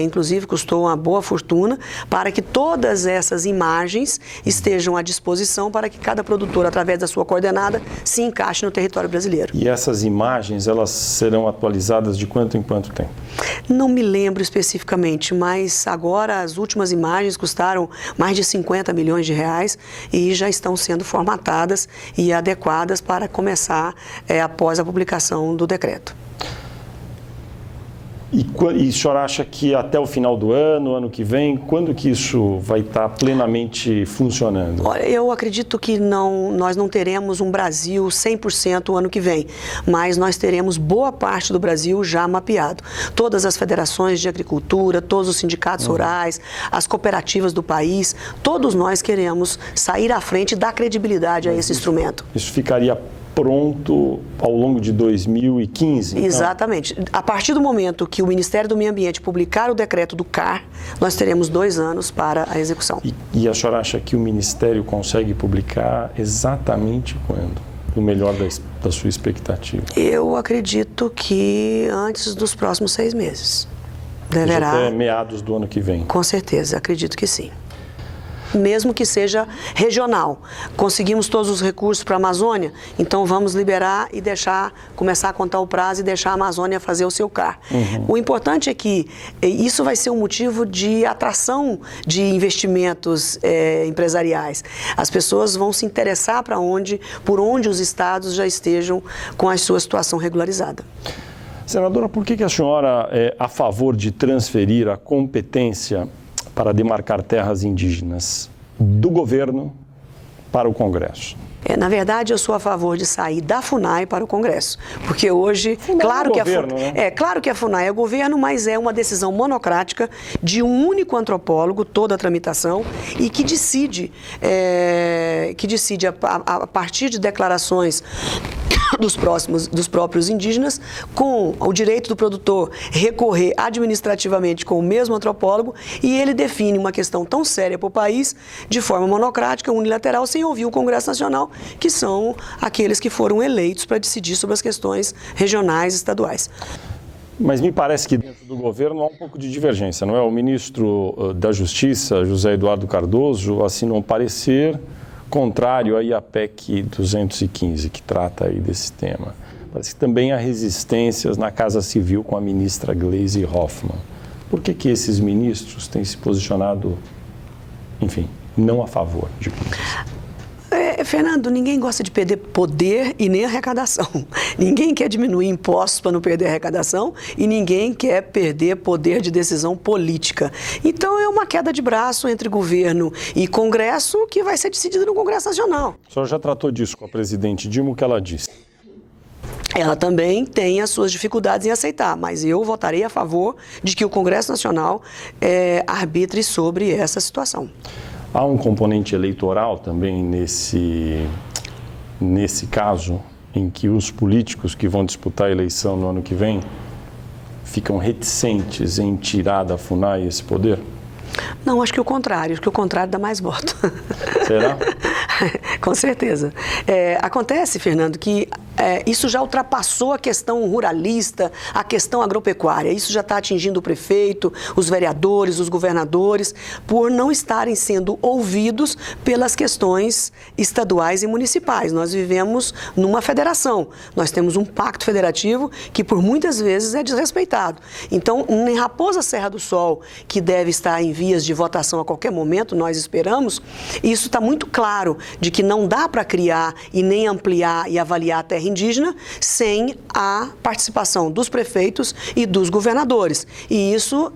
inclusive custou uma boa fortuna, para que todas essas imagens estejam à disposição para que cada produtor, através da sua coordenada, se encaixe no território brasileiro. E essas imagens, elas serão atualizadas de quanto em quanto tempo? Não me lembro especificamente, mas agora as últimas imagens custaram mais de 50 milhões de reais e já estão sendo formatadas e adequadas para começar após a publicação do decreto. E o senhor acha que até o final do ano que vem, quando que isso vai estar plenamente funcionando? Olha, eu acredito que nós não teremos um Brasil 100% o ano que vem, mas nós teremos boa parte do Brasil já mapeado. Todas as federações de agricultura, todos os sindicatos rurais, as cooperativas do país, todos nós queremos sair à frente e dar credibilidade a esse instrumento. Isso ficaria pronto ao longo de 2015? Então? Exatamente. A partir do momento que o Ministério do Meio Ambiente publicar o decreto do CAR, nós teremos 2 anos para a execução. E a senhora acha que o Ministério consegue publicar exatamente quando? O melhor da sua expectativa? Eu acredito que antes dos próximos 6 meses. Deverá. Até meados do ano que vem? Com certeza, acredito que sim. Mesmo que seja regional. Conseguimos todos os recursos para a Amazônia, então vamos liberar e começar a contar o prazo e deixar a Amazônia fazer o seu CAR. O importante é que isso vai ser um motivo de atração de investimentos empresariais. As pessoas vão se interessar por onde os estados já estejam com a sua situação regularizada. Senadora, por que a senhora é a favor de transferir a competência para demarcar terras indígenas do governo para o Congresso? Na verdade, eu sou a favor de sair da FUNAI para o Congresso, porque hoje, claro que a FUNAI é o governo, mas é uma decisão monocrática de um único antropólogo, toda a tramitação, e que decide a partir de declarações dos próprios indígenas, com o direito do produtor recorrer administrativamente com o mesmo antropólogo, e ele define uma questão tão séria para o país de forma monocrática, unilateral, sem ouvir o Congresso Nacional, que são aqueles que foram eleitos para decidir sobre as questões regionais e estaduais. Mas me parece que dentro do governo há um pouco de divergência, não é? O ministro da Justiça, José Eduardo Cardoso, assinou um parecer contrário aí à PEC 215, que trata aí desse tema. Parece que também há resistências na Casa Civil com a ministra Gleisi Hoffmann. Por que esses ministros têm se posicionado, enfim, não a favor de políticas? Fernando, ninguém gosta de perder poder e nem arrecadação. Ninguém quer diminuir impostos para não perder arrecadação e ninguém quer perder poder de decisão política. Então é uma queda de braço entre governo e Congresso que vai ser decidida no Congresso Nacional. O senhor já tratou disso com a presidente Dilma, o que ela disse? Ela também tem as suas dificuldades em aceitar, mas eu votarei a favor de que o Congresso Nacional arbitre sobre essa situação. Há um componente eleitoral também nesse caso, em que os políticos que vão disputar a eleição no ano que vem ficam reticentes em tirar da FUNAI esse poder? Não, acho que o contrário dá mais voto. Será? Com certeza. Acontece, Fernando, que isso já ultrapassou a questão ruralista, a questão agropecuária. Isso já está atingindo o prefeito, os vereadores, os governadores, por não estarem sendo ouvidos pelas questões estaduais e municipais. Nós vivemos numa federação. Nós temos um pacto federativo que, por muitas vezes, é desrespeitado. Então, em Raposa Serra do Sol, que deve estar em vias de votação a qualquer momento, nós esperamos, isso está muito claro de que não dá para criar e nem ampliar e avaliar a terra indígena sem a participação dos prefeitos e dos governadores. E isso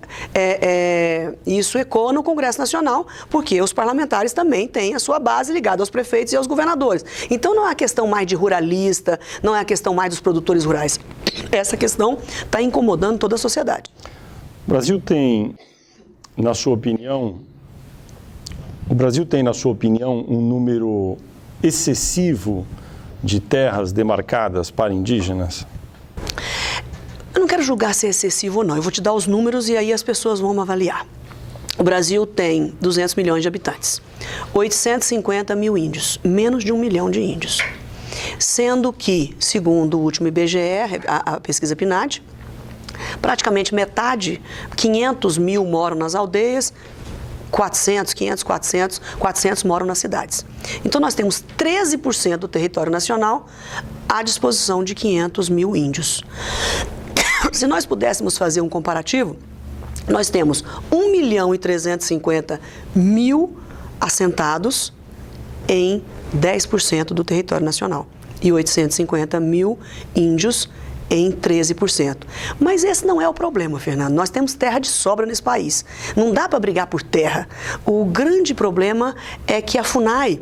ecoa no Congresso Nacional, porque os parlamentares também têm a sua base ligada aos prefeitos e aos governadores. Então não é a questão mais de ruralista, não é a questão mais dos produtores rurais. Essa questão está incomodando toda a sociedade. O Brasil tem, na sua opinião, um número excessivo de terras demarcadas para indígenas? Eu não quero julgar se é excessivo ou não. Eu vou te dar os números e aí as pessoas vão avaliar. O Brasil tem 200 milhões de habitantes, 850 mil índios, menos de 1 milhão de índios. Sendo que, segundo o último IBGE, a pesquisa PNAD, praticamente metade, 500 mil moram nas aldeias, 400 moram nas cidades. Então nós temos 13% do território nacional à disposição de 500 mil índios. Se nós pudéssemos fazer um comparativo, nós temos 1.350.000 assentados em 10% do território nacional e 850 mil índios em 13%. Mas esse não é o problema, Fernando. Nós temos terra de sobra nesse país. Não dá para brigar por terra. O grande problema é que a FUNAI,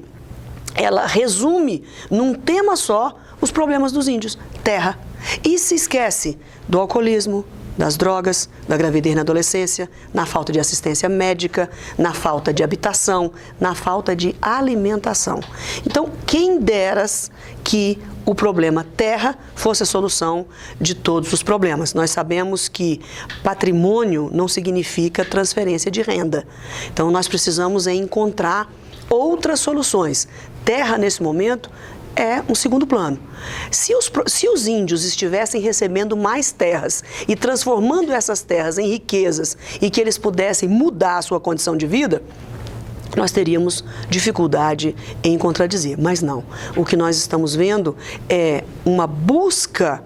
ela resume num tema só os problemas dos índios: terra. E se esquece do alcoolismo, das drogas, da gravidez na adolescência, na falta de assistência médica, na falta de habitação, na falta de alimentação. Então, quem deras que o problema terra fosse a solução de todos os problemas. Nós sabemos que patrimônio não significa transferência de renda. Então, nós precisamos encontrar outras soluções. Terra, nesse momento, é um segundo plano. Se os índios estivessem recebendo mais terras e transformando essas terras em riquezas e que eles pudessem mudar a sua condição de vida, nós teríamos dificuldade em contradizer. Mas não. O que nós estamos vendo é uma busca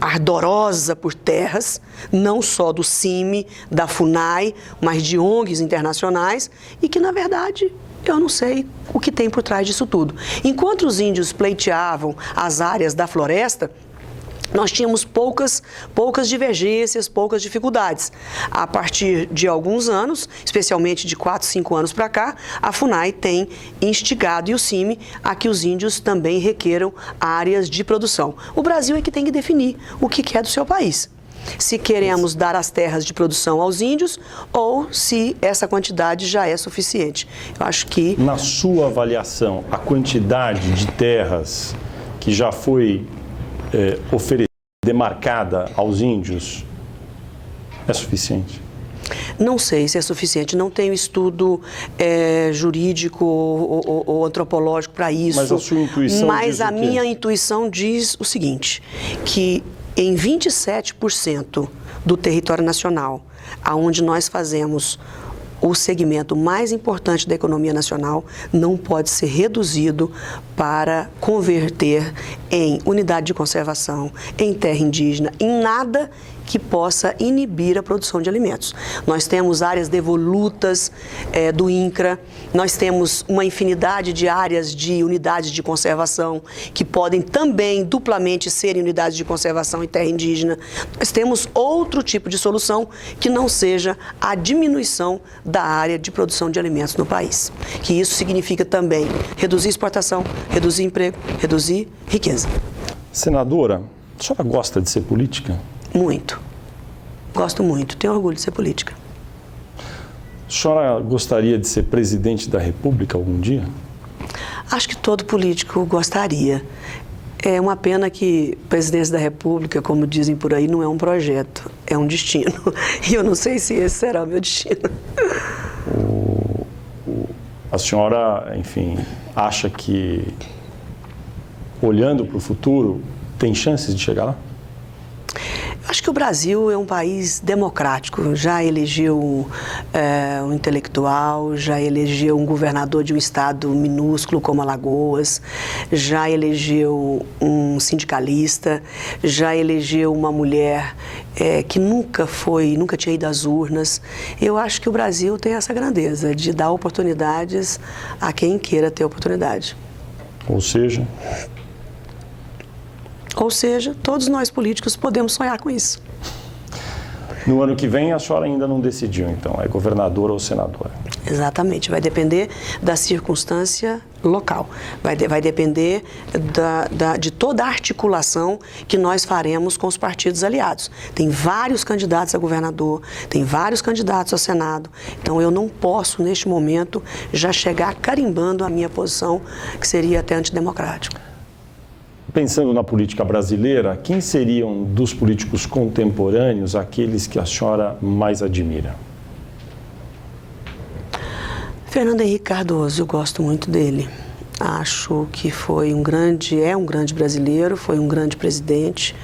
ardorosa por terras, não só do CIMI, da FUNAI, mas de ONGs internacionais, e que, na verdade, eu não sei o que tem por trás disso tudo. Enquanto os índios pleiteavam as áreas da floresta, nós tínhamos poucas divergências, poucas dificuldades. A partir de alguns anos, especialmente de 4, 5 anos para cá, a FUNAI tem instigado, e o CIMI, a que os índios também requeram áreas de produção. O Brasil é que tem que definir o que quer do seu país. Se queremos dar as terras de produção aos índios ou se essa quantidade já é suficiente. Eu acho que... Na sua avaliação, a quantidade de terras que já foi oferecida, demarcada aos índios, é suficiente? Não sei se é suficiente, não tenho estudo jurídico ou antropológico para isso. Mas a sua intuição Mas diz minha intuição diz o seguinte, que em 27% do território nacional, aonde nós fazemos o segmento mais importante da economia nacional, não pode ser reduzido para converter em unidade de conservação, em terra indígena, em nada que possa inibir a produção de alimentos. Nós temos áreas devolutas do INCRA, nós temos uma infinidade de áreas de unidades de conservação que podem também duplamente serem unidades de conservação em terra indígena. Nós temos outro tipo de solução que não seja a diminuição da área de produção de alimentos no país. Que isso significa também reduzir exportação, reduzir emprego, reduzir riqueza. Senadora, a senhora gosta de ser política? Muito. Gosto muito. Tenho orgulho de ser política. A senhora gostaria de ser presidente da República algum dia? Acho que todo político gostaria. É uma pena que presidência da República, como dizem por aí, não é um projeto, é um destino. E eu não sei se esse será o meu destino. A senhora, enfim, acha que, olhando para o futuro, tem chances de chegar lá? Acho que o Brasil é um país democrático, já elegeu um intelectual, já elegeu um governador de um estado minúsculo como Alagoas, já elegeu um sindicalista, já elegeu uma mulher que nunca tinha ido às urnas. Eu acho que o Brasil tem essa grandeza de dar oportunidades a quem queira ter oportunidade. Ou seja, todos nós políticos podemos sonhar com isso. No ano que vem, a senhora ainda não decidiu, então, é governadora ou senadora? Exatamente, vai depender da circunstância local, vai depender de toda a articulação que nós faremos com os partidos aliados. Tem vários candidatos a governador, tem vários candidatos ao Senado, então eu não posso, neste momento, já chegar carimbando a minha posição, que seria até antidemocrático. Pensando na política brasileira, quem seriam dos políticos contemporâneos aqueles que a senhora mais admira? Fernando Henrique Cardoso, eu gosto muito dele. Acho que é um grande brasileiro, foi um grande presidente,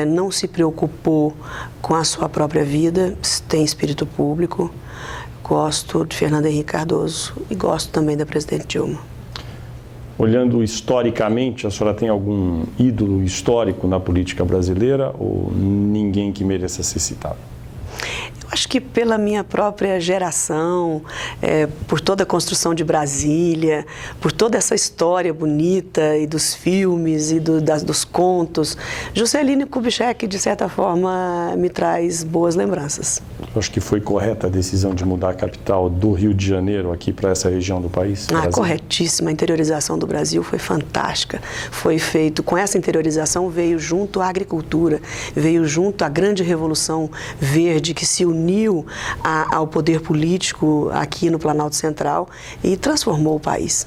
não se preocupou com a sua própria vida, tem espírito público. Gosto de Fernando Henrique Cardoso e gosto também da presidente Dilma. Olhando historicamente, a senhora tem algum ídolo histórico na política brasileira ou ninguém que mereça ser citado? Eu acho que pela minha própria geração, por toda a construção de Brasília, por toda essa história bonita e dos filmes e dos contos, Juscelino Kubitschek, de certa forma, me traz boas lembranças. Eu acho que foi correta a decisão de mudar a capital do Rio de Janeiro aqui para essa região do país? Corretíssima. A interiorização do Brasil foi fantástica. Foi feito, com essa interiorização veio junto a agricultura, veio junto a grande revolução verde que se uniu ao poder político aqui no Planalto Central e transformou o país.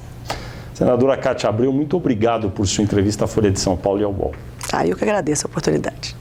Senadora Cátia Abreu, muito obrigado por sua entrevista à Folha de São Paulo e ao UOL. Eu que agradeço a oportunidade.